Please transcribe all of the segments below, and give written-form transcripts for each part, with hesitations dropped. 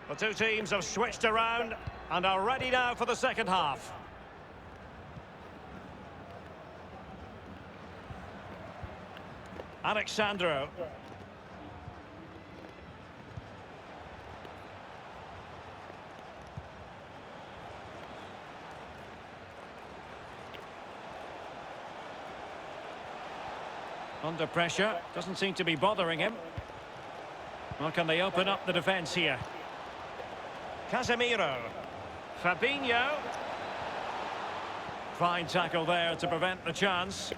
The two teams have switched around and are ready now for the second half. Alexandro. Under pressure, doesn't seem to be bothering him. Well, can they open up the defence here? Casemiro. Fabinho. Fine tackle there to prevent the chance.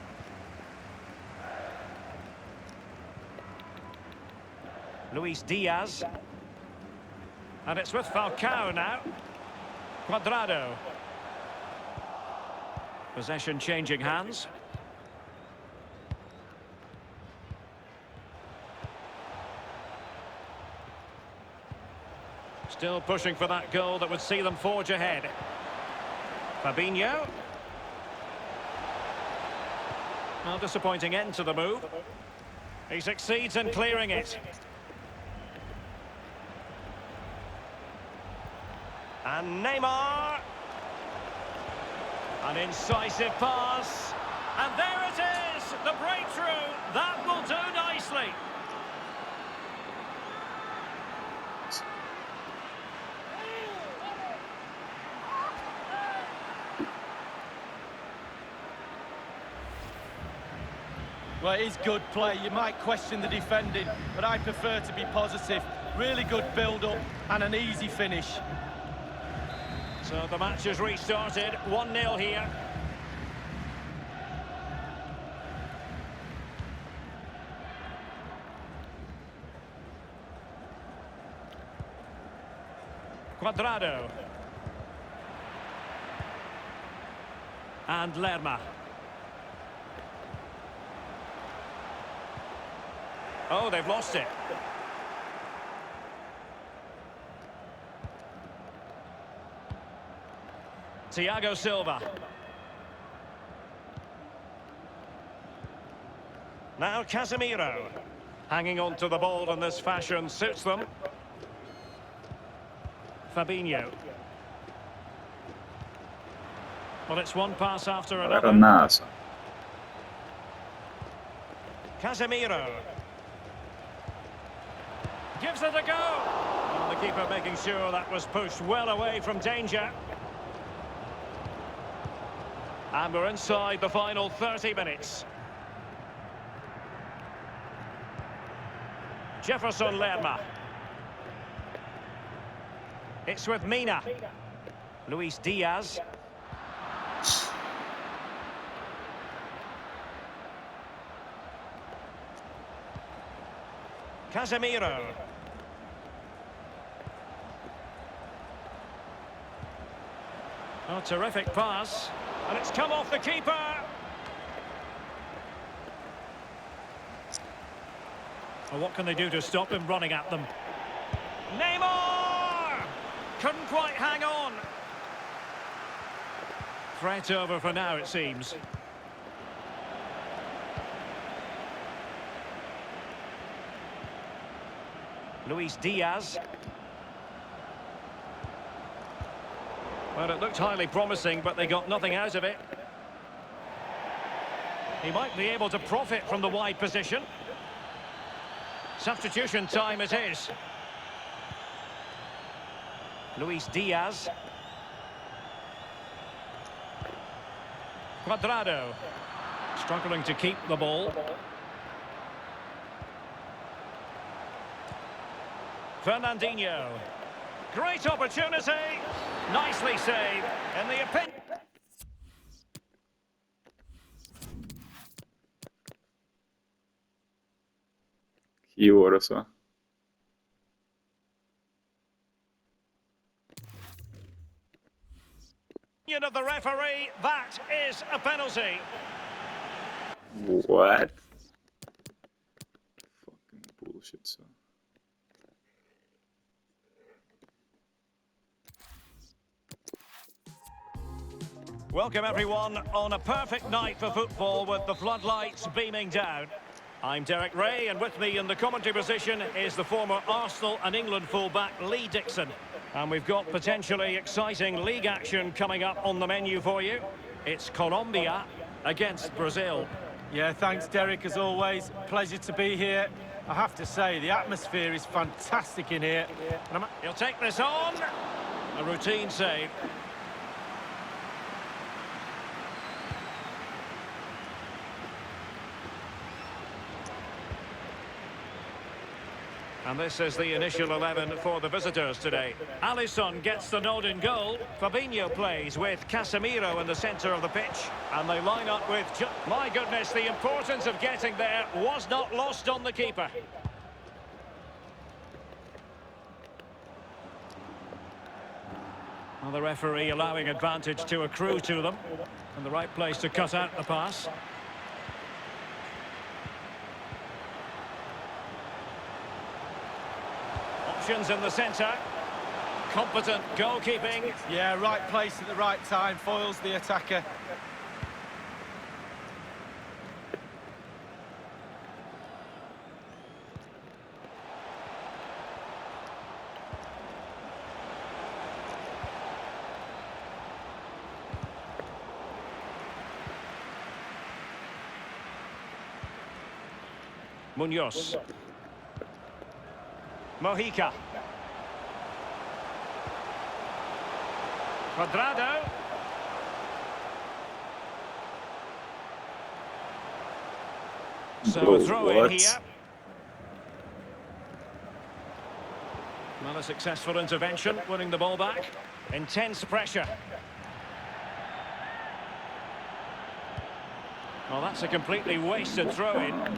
Luis Diaz. And it's with Falcao now. Cuadrado. Possession changing hands. Still pushing for that goal that would see them forge ahead. Fabinho. Well, disappointing end to the move. He succeeds in clearing it. And Neymar. An incisive pass. And there it is, the breakthrough. That will do nicely. Well, it is good play. You might question the defending, but I prefer to be positive. Really good build-up and an easy finish. So the match has restarted, 1-0 here. Cuadrado. And Lerma. Oh, they've lost it. Thiago Silva. Now Casemiro. Hanging on to the ball in this fashion suits them. Fabinho. Well, it's one pass after another. Casemiro. Gives it a go. And the keeper making sure that was pushed well away from danger. And we're inside the final 30 minutes. Jefferson Lerma. It's with Mina. Luis Diaz. Casemiro. Oh, terrific pass. And it's come off the keeper. Well, what can they do to stop him running at them? Neymar! Couldn't quite hang on. Threat over for now, it seems. Luis Diaz. Well, it looked highly promising, but they got nothing out of it. He might be able to profit from the wide position. Substitution time it is. Luis Diaz. Cuadrado. Struggling to keep the ball. Fernandinho. Great opportunity. Nicely saved. In the opinion. Jó oroszva. Of the referee, that is a penalty. What? Fucking bullshit, so. Welcome everyone on a perfect night for football with the floodlights beaming down. I'm Derek Ray, and with me in the commentary position is the former Arsenal and England fullback Lee Dixon. And we've got potentially exciting league action coming up on the menu for you. It's Colombia against Brazil. Yeah, thanks, Derek, as always. Pleasure to be here. I have to say, the atmosphere is fantastic in here. He'll take this on. A routine save. And this is the initial 11 for the visitors today. Alisson gets the nod in goal. Fabinho plays with Casemiro in the centre of the pitch. And they line up with... My goodness, the importance of getting there was not lost on the keeper. Well, the referee allowing advantage to accrue to them. And the right place to cut out the pass. Options in the centre. Competent goalkeeping. Yeah, right place at the right time, foils the attacker. Munoz. Mojica. Cuadrado. So a throw in here. Well, a successful intervention, winning the ball back. Intense pressure. Well, that's a completely wasted throw-in.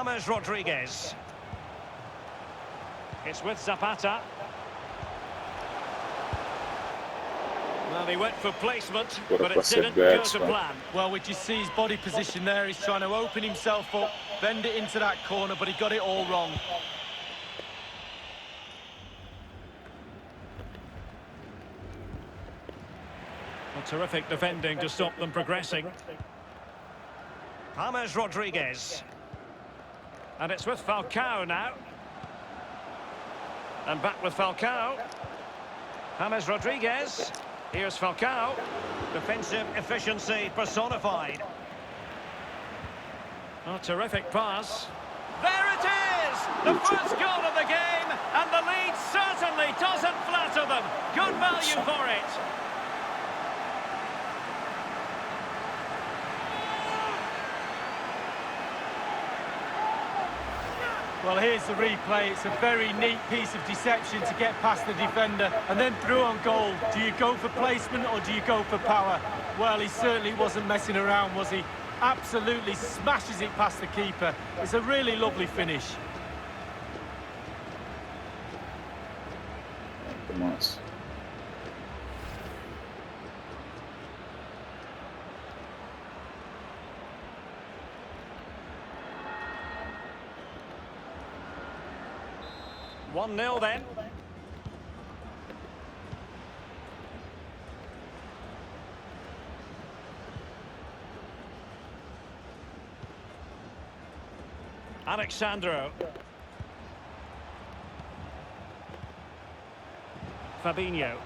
James Rodriguez. It's with Zapata. Well, he went for placement, but it didn't go to plan. Well, we just see his body position there. He's trying to open himself up, bend it into that corner, but he got it all wrong. A terrific defending to stop them progressing. James Rodriguez. And it's with Falcao now. And back with Falcao. James Rodriguez. Here's Falcao. Defensive efficiency personified. Oh, terrific pass. There it is! The first goal of the game, and the lead certainly doesn't flatter them. Good value for it. Well, here's the replay. It's a very neat piece of deception to get past the defender and then through on goal. Do you go for placement or do you go for power? Well, he certainly wasn't messing around, was he? Absolutely smashes it past the keeper. It's a really lovely finish. Nice. One 0 then. Alexandro. Fabinho.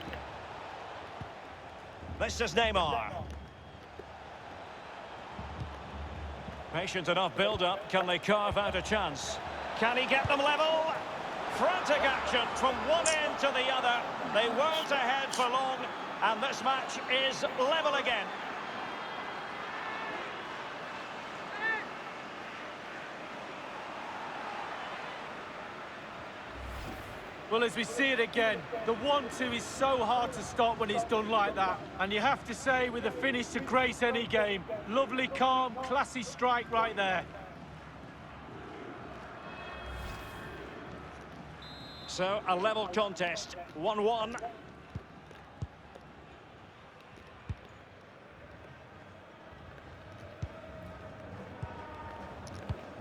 This is Neymar. Patient enough build-up. Can they carve out a chance? Can he get them level? Frantic action from one end to the other. They weren't ahead for long, and this match is level again. Well, as we see it again, the 1-2 is so hard to stop when it's done like that. And you have to say, with a finish to grace any game, lovely, calm, classy strike right there. So, a level contest, 1-1.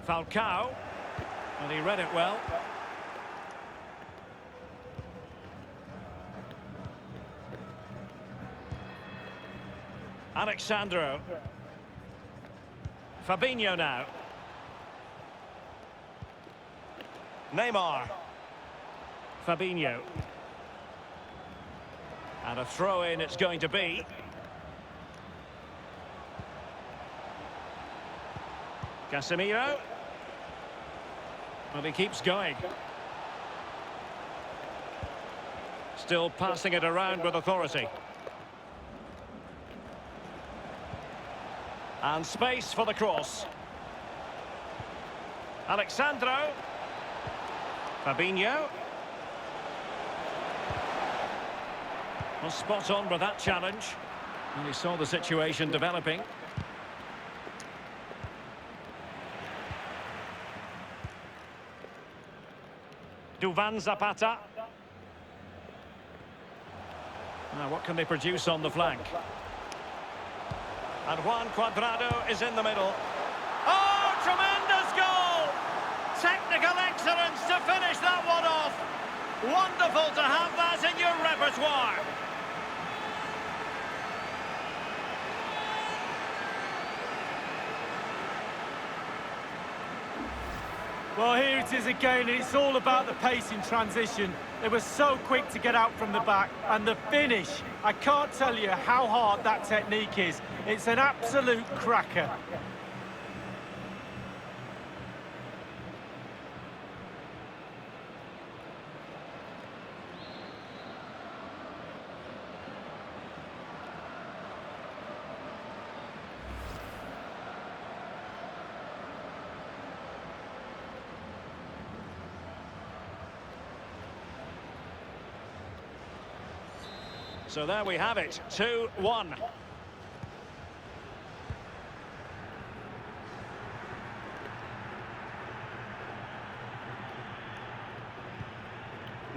Falcao, and he read it well. Alexandro. Fabinho now. Neymar. Fabinho. And a throw-in it's going to be. Casemiro. Well, he keeps going. Still passing it around with authority. And space for the cross. Alexandro. Fabinho. Well, spot on with that challenge. And he saw the situation developing. Duvan Zapata. Now, what can they produce on the flank? And Juan Cuadrado is in the middle. Oh, tremendous goal! Technical excellence to finish that one off. Wonderful to have that in your repertoire. Well, here it is again, and it's all about the pace in transition. They were so quick to get out from the back, and the finish, I can't tell you how hard that technique is. It's an absolute cracker. So there we have it, 2-1.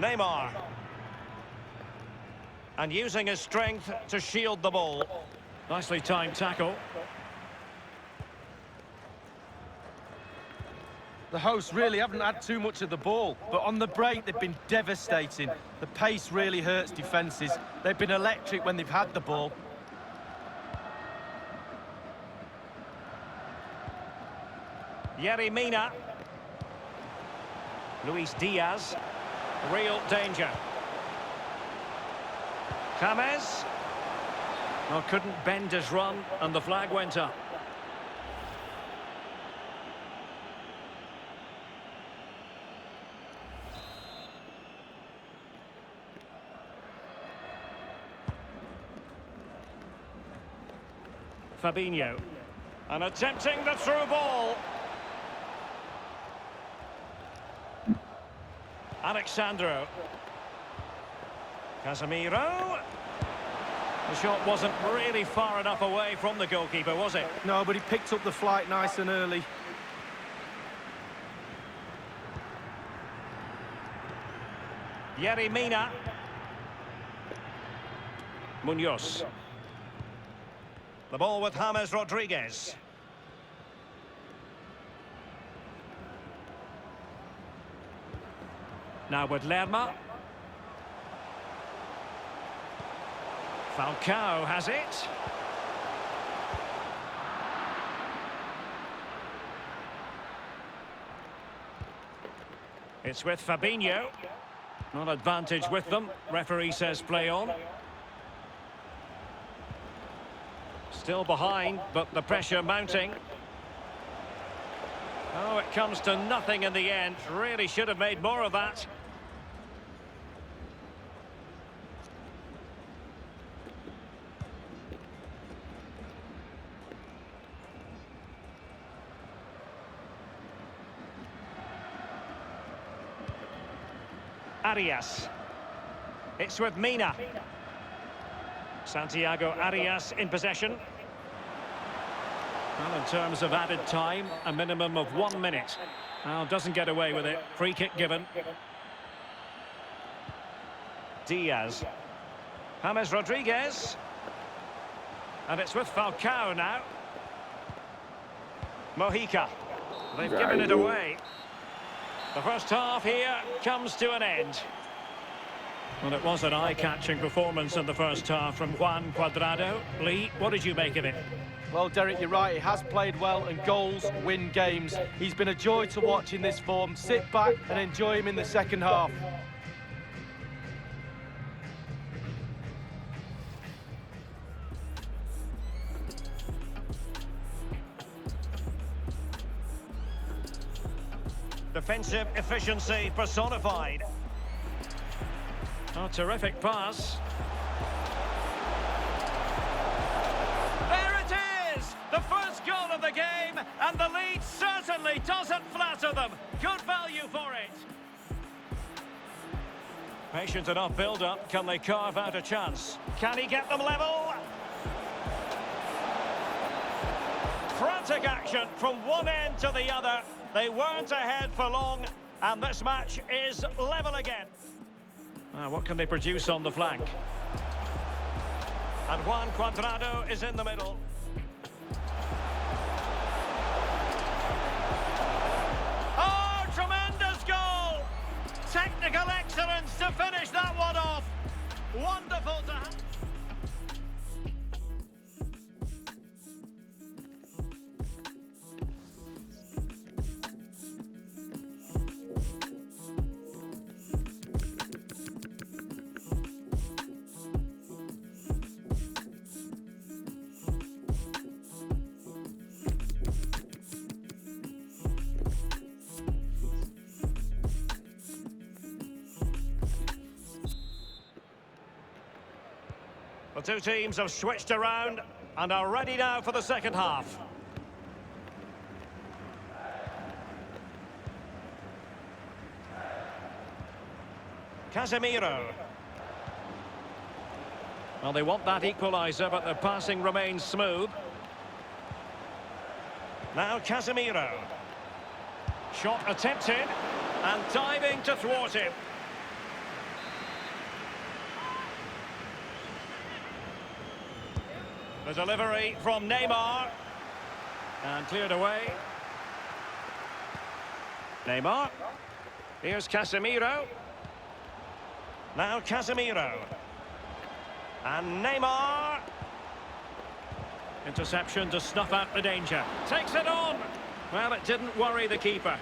Neymar. And using his strength to shield the ball. Nicely timed tackle. The hosts really haven't had too much of the ball, but on the break they've been devastating. The pace really hurts defences. They've been electric when they've had the ball. Yerry Mina. Luis Diaz. Real danger. James. Well, couldn't bend his run, and the flag went up. Fabinho. And attempting the through ball. Alexandro. Casemiro. The shot wasn't really far enough away from the goalkeeper, was it? No, but he picked up the flight nice and early. Yerry Mina. Munoz. The ball with James Rodriguez. Now with Lerma. Falcao has it. It's with Fabinho. Not advantage with them. Referee says play on. Still behind, but the pressure mounting. Oh, it comes to nothing in the end. Really should have made more of that. Arias. It's with Mina. Santiago Arias in possession. Well, in terms of added time, a minimum of 1 minute. Well, doesn't get away with it. Free kick given. Diaz. James Rodriguez. And it's with Falcao now. Mojica. They've given it away. The first half here comes to an end. Well, it was an eye-catching performance in the first half from Juan Cuadrado. Lee, what did you make of it? Well, Derek, you're right. He has played well, and goals win games. He's been a joy to watch in this form. Sit back and enjoy him in the second half. Defensive efficiency personified. Oh, terrific pass. There it is! The first goal of the game, and the lead certainly doesn't flatter them. Good value for it. Patient enough build-up. Can they carve out a chance? Can he get them level? Frantic action from one end to the other. They weren't ahead for long, and this match is level again. What can they produce on the flank? And Juan Cuadrado is in the middle. Oh, tremendous goal! Technical excellence to finish that one off. Wonderful to have. The two teams have switched around and are ready now for the second half. Casemiro. Well, they want that equaliser, but their passing remains smooth. Now Casemiro. Shot attempted and diving to thwart him. The delivery from Neymar. And cleared away. Neymar. Here's Casemiro. Now Casemiro. And Neymar. Interception to snuff out the danger. Takes it on. Well, it didn't worry the keeper.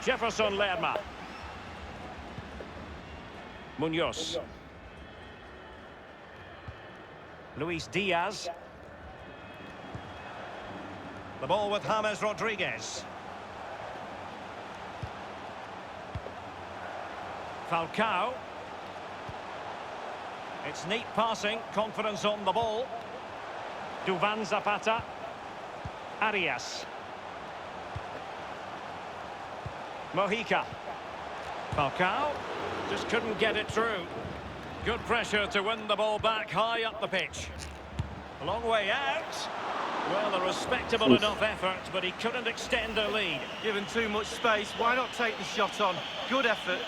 Jefferson Lerma. Munoz. Luis Diaz. The ball with James Rodriguez. Falcao. It's neat passing, confidence on the ball. Duvan Zapata. Arias. Mojica. Falcao. Just couldn't get it through. Good pressure to win the ball back high up the pitch. A long way out. Well, a respectable enough effort, but he couldn't extend their lead. Given too much space, why not take the shot on? Good effort.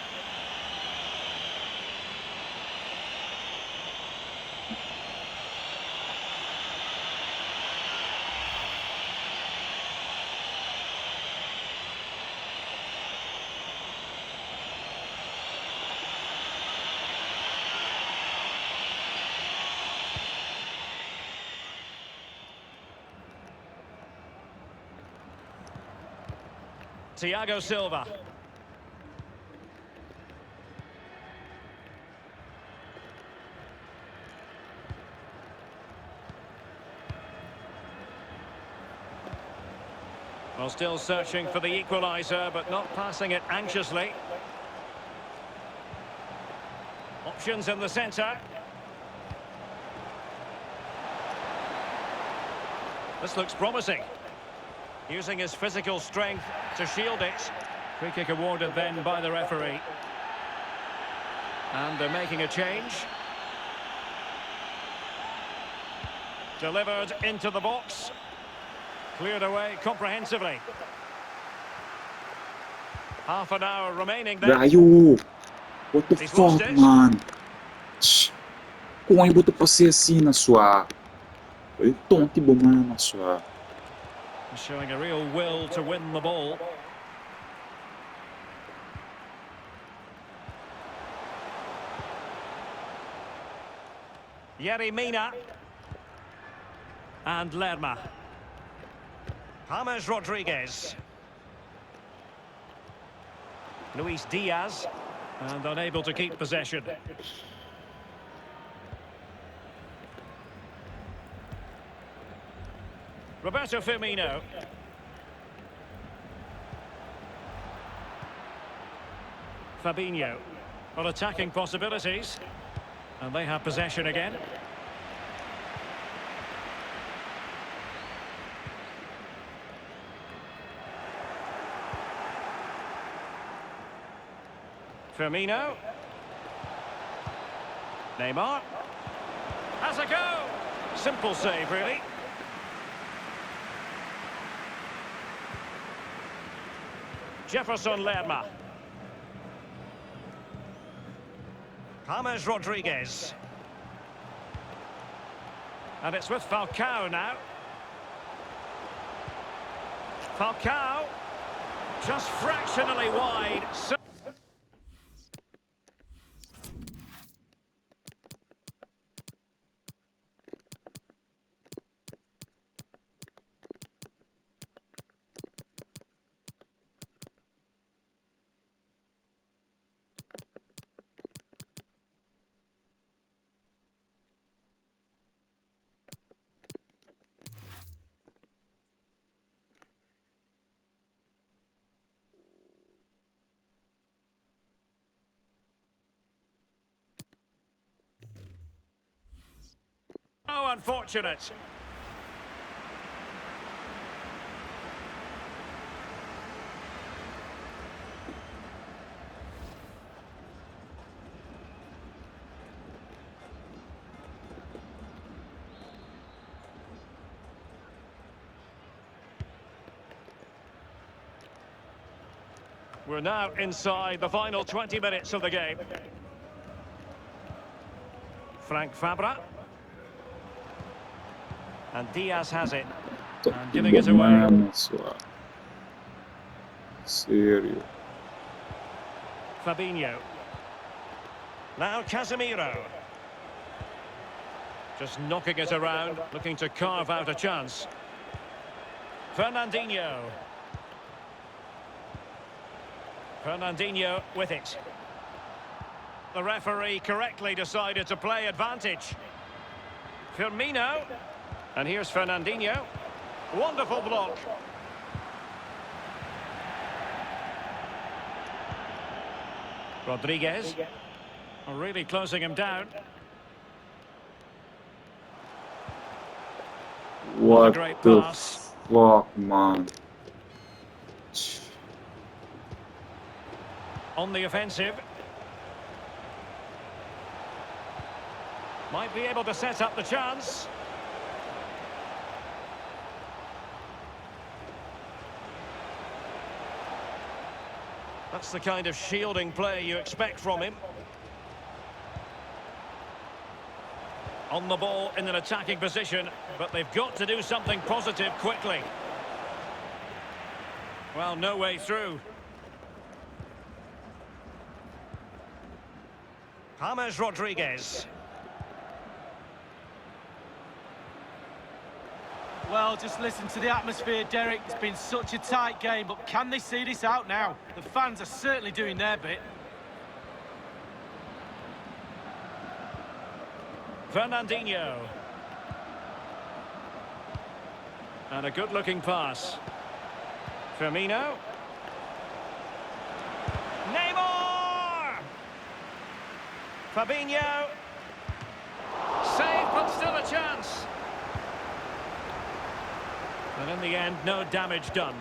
Thiago Silva. Well, still searching for the equaliser, but not passing it anxiously. Options in the centre. This looks promising. Using his physical strength to shield it. Free kick awarded then by the referee. And they're making a change. Delivered into the box. Cleared away comprehensively. Half an hour remaining there. Velho! What the He's fuck, lost it. mano? Como botou pra ser assim na sua... Ele tonto e bomando na sua... Showing a real will to win the ball. Mina. And Lerma. James Rodriguez. Luis Diaz. And unable to keep possession. Roberto Firmino. Fabinho. Well, attacking possibilities. And they have possession again. Firmino. Neymar. Has a go. Simple save, really. Jefferson Lerma. James Rodriguez. And it's with Falcao now. Falcao. Just fractionally wide. Oh, unfortunate. We're now inside the final 20 minutes of the game. Frank Fabra. And Diaz has it. And giving it away. Sério. Fabinho. Now Casemiro. Just knocking it around, looking to carve out a chance. Fernandinho. Fernandinho with it. The referee correctly decided to play advantage. Firmino. And here's Fernandinho. Wonderful block. Rodriguez. Really closing him down. What great the pass. fuck, man? On the offensive. Might be able to set up the chance. That's the kind of shielding play you expect from him. On the ball in an attacking position, but they've got to do something positive quickly. Well, no way through. James Rodriguez. Well, just listen to the atmosphere, Derek. It's been such a tight game, but can they see this out now? The fans are certainly doing their bit. Fernandinho. And a good-looking pass. Firmino. Neymar! Fabinho. Save, but still a chance. And in the end, no damage done.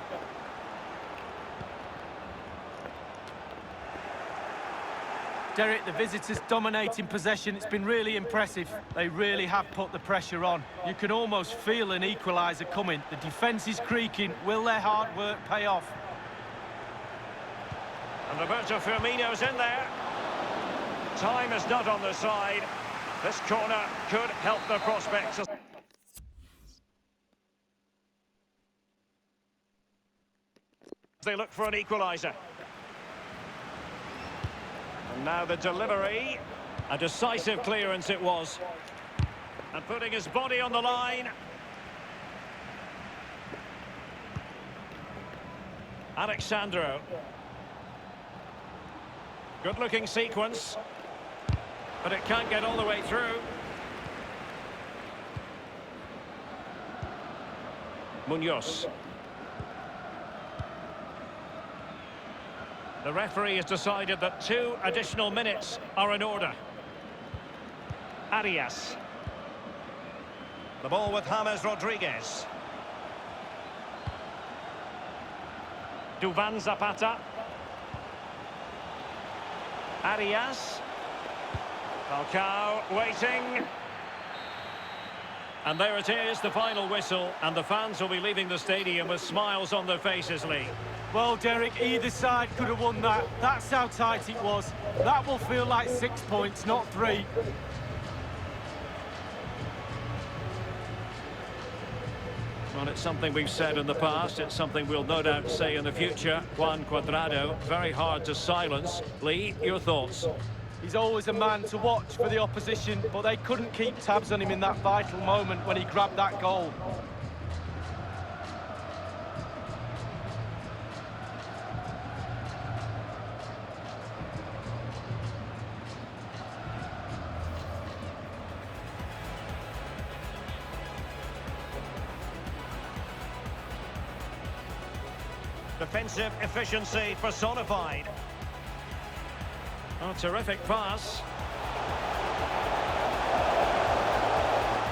Derek, the visitors dominating possession. It's been really impressive. They really have put the pressure on. You can almost feel an equaliser coming. The defence is creaking. Will their hard work pay off? And Roberto Firmino's in there. Time is not on their side. This corner could help their prospects. They look for an equaliser. And now the delivery. A decisive clearance it was. And putting his body on the line. Alexandro. Good-looking sequence. But it can't get all the way through. Munoz. The referee has decided that 2 additional minutes are in order. Arias. The ball with James Rodriguez. Duvan Zapata. Arias. Falcao waiting. And there it is, the final whistle, and the fans will be leaving the stadium with smiles on their faces, Lee. Well, Derek, either side could have won that. That's how tight it was. That will feel like 6 points, not 3. Well, it's something we've said in the past. It's something we'll no doubt say in the future. Juan Cuadrado, very hard to silence. Lee, your thoughts? He's always a man to watch for the opposition, but they couldn't keep tabs on him in that vital moment when he grabbed that goal. Defensive efficiency personified. Oh, terrific pass.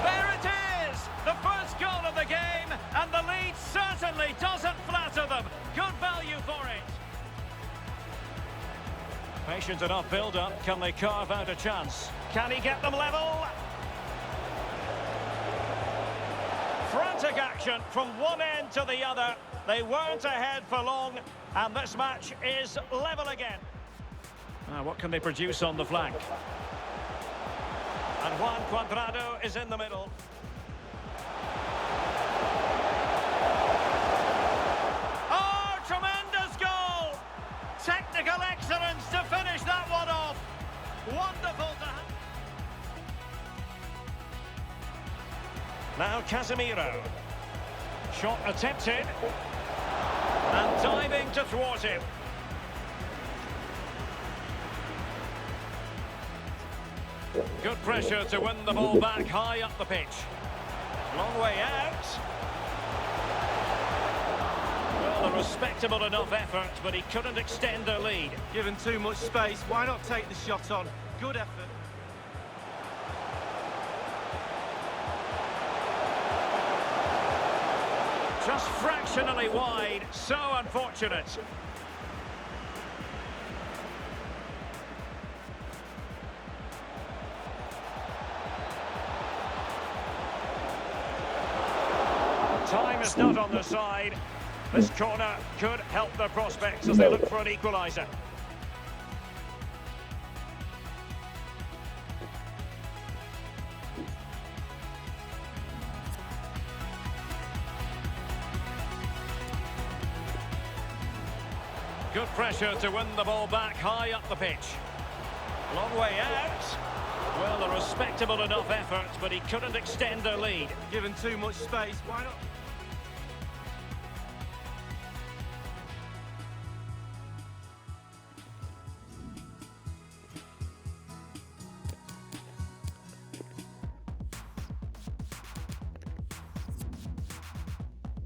There it is! The first goal of the game, and the lead certainly doesn't flatter them. Good value for it. Patient enough build-up. Can they carve out a chance? Can he get them level? Frantic action from one end to the other. They weren't ahead for long, and this match is level again. What can they produce on the flank? And Juan Cuadrado is in the middle. Oh, tremendous goal! Technical excellence to finish that one off. Wonderful to have. Now Casemiro. Shot attempted. And diving to thwart him. Good pressure to win the ball back high up the pitch. Long way out. Well, a respectable enough effort, but he couldn't extend their lead. Given too much space, why not take the shot on? Good effort. Just fractionally wide, so unfortunate. Time is not on their side. This corner could help their prospects as they look for an equaliser. Good pressure to win the ball back high up the pitch. Long way out. Well, a respectable enough effort, but he couldn't extend their lead. Given too much space, why not?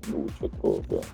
Lucio Troga.